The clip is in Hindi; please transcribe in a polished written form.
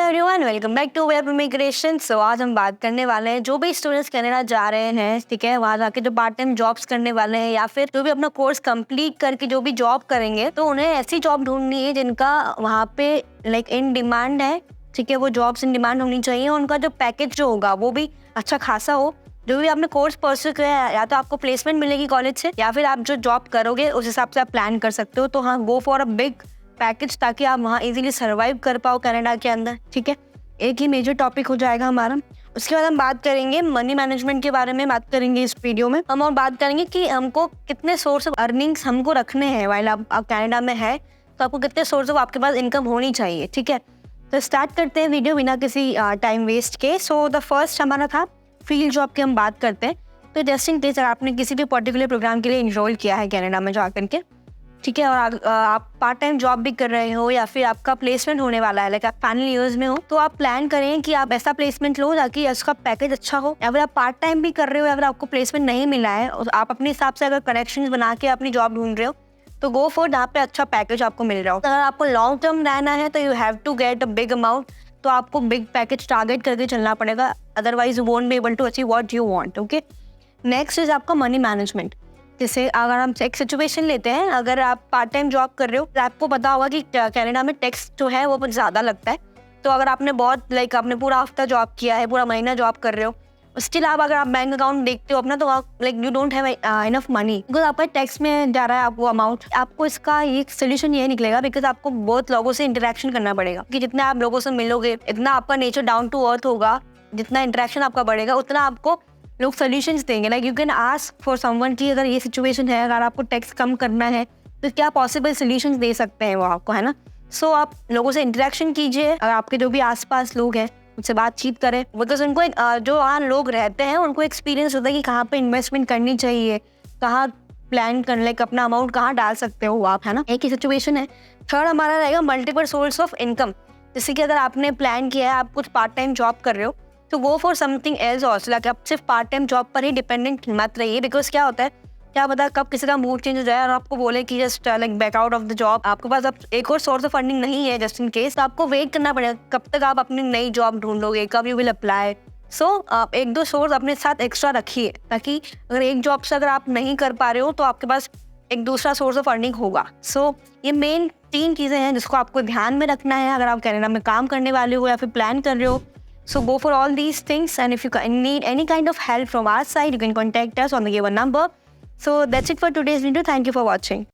Everyone, welcome back to web immigration. So आज हम बात करने वाले हैं जो भी स्टूडेंट्स कनाडा जा रहे हैं, ठीक है, वहाँ जाके जो पार्ट टाइम जॉब्स करने वाले हैं या फिर जो भी अपना कोर्स कंप्लीट करके जो भी जॉब करेंगे, तो उन्हें ऐसी जॉब ढूंढनी है जिनका वहाँ पे लाइक इन डिमांड है। ठीक है, वो जॉब्स इन डिमांड होनी चाहिए। उनका जो पैकेज जो होगा वो भी अच्छा खासा हो। जो भी आपने कोर्स परस्यू किया है, या तो आपको प्लेसमेंट मिलेगी कॉलेज से या फिर आप जो जॉब करोगे उस हिसाब से आप प्लान कर सकते हो। तो हाँ, go for a big package ताकि आप वहाँ इजीली सर्वाइव कर पाओ कनाडा के अंदर। ठीक है, एक ही मेजर टॉपिक हो जाएगा हमारा। उसके बाद हम बात करेंगे मनी मैनेजमेंट के बारे में, बात करेंगे इस वीडियो में हम, और बात करेंगे कि हमको कितने सोर्स ऑफ अर्निंग्स हमको रखने हैं वाइल आप कनाडा में है, तो आपको कितने सोर्स ऑफ आपके पास इनकम होनी चाहिए। ठीक है, तो स्टार्ट करते हैं वीडियो बिना किसी टाइम वेस्ट के। सो द फर्स्ट हमारा था फील्ड जॉब की हम बात करते हैं। तो जस्ट इन केस आपने किसी भी पर्टिकुलर प्रोग्राम के लिए इनरोल किया है कनाडा में जा करके, ठीक है, और आप पार्ट टाइम जॉब भी कर रहे हो या फिर आपका प्लेसमेंट होने वाला है, लाइक आप फाइनल ईयर्स में हो, तो आप प्लान करें कि आप ऐसा प्लेसमेंट लो ताकि उसका पैकेज अच्छा हो। या फिर आप पार्ट टाइम भी कर रहे हो या फिर आपको प्लेसमेंट नहीं मिला है और आप अपने हिसाब से अगर कनेक्शंस बना के अपनी जॉब ढूंढ रहे हो, तो गो फॉर जहाँ पे अच्छा पैकेज आपको मिल रहा हो। अगर आपको लॉन्ग टर्म रहना है तो you have to get a big amount, तो आपको बिग पैकेज टारगेट करके चलना पड़ेगा, otherwise you won't be able to achieve what you want. Okay, next is आपका मनी मैनेजमेंट। जैसे अगर हम एक सिचुएशन लेते हैं, अगर आप पार्ट टाइम जॉब कर रहे हो तो आपको पता होगा कि कनाडा में टैक्स जो है वो बहुत ज़्यादा लगता है। तो अगर आपने बहुत लाइक आपने पूरा हफ्ता जॉब किया है, पूरा महीना जॉब कर रहे हो, उसके अलावा अगर आप बैंक अकाउंट देखते हो अपना, तो like you don't have enough money because आपका टैक्स में जा रहा है आपको अमाउंट। आपको इसका एक सोल्यूशन ये निकलेगा बिकॉज आपको बहुत लोगों से इंटरेक्शन करना पड़ेगा कि जितना आप लोगों से मिलोगे इतना आपका नेचर डाउन टू अर्थ होगा, जितना इंटरेक्शन आपका बढ़ेगा उतना आपको लोग सोल्यूशंस देंगे। Like you can ask for someone कि अगर ये सिचुएशन है, अगर आपको टैक्स कम करना है तो क्या पॉसिबल सोल्यूशंस दे सकते हैं वो आपको, है ना। सो आप लोगों से इंटरेक्शन कीजिए, अगर आपके जो भी आसपास लोग हैं उनसे बातचीत करें, बिकॉज उनको जो वहाँ लोग रहते हैं उनको एक्सपीरियंस होता है कि कहाँ पे इन्वेस्टमेंट करनी चाहिए, कहाँ प्लान कर लाइक अपना अमाउंट कहाँ डाल सकते हो आप, है ना। एक ही सिचुएशन है। थर्ड हमारा रहेगा मल्टीपल सोर्स ऑफ इनकम। जैसे कि अगर आपने प्लान किया है आप कुछ पार्ट टाइम जॉब कर रहे हो, तो go for something else also. Like आप सिर्फ पार्ट टाइम जॉब पर ही डिपेंडेंट मत रहिए, बिकॉज क्या होता है, क्या पता कब किसी का मूड चेंज हो जाए और आपको बोले कि just like back out of the job, आपके पास अब एक और सोर्स ऑफ फंडिंग नहीं है जस्ट इन केस, तो आपको वेट करना पड़ेगा कब तक आप अपनी नई जॉब ढूंढोगे, कब यू विल अप्लाई। सो आप एक दो सोर्स अपने साथ एक्स्ट्रा रखिए ताकि अगर एक जॉब से अगर आप नहीं कर पा रहे हो तो आपके पास एक दूसरा सोर्स ऑफ अर्निंग होगा। सो ये मेन 3 चीज़ें हैं जिसको आपको ध्यान में रखना है अगर आप कनाडा में काम करने वाले हो या फिर प्लान कर रहे हो। So go for all these things, and if you need any kind of help from our side, you can contact us on the given number. So that's it for today's video. Thank you for watching.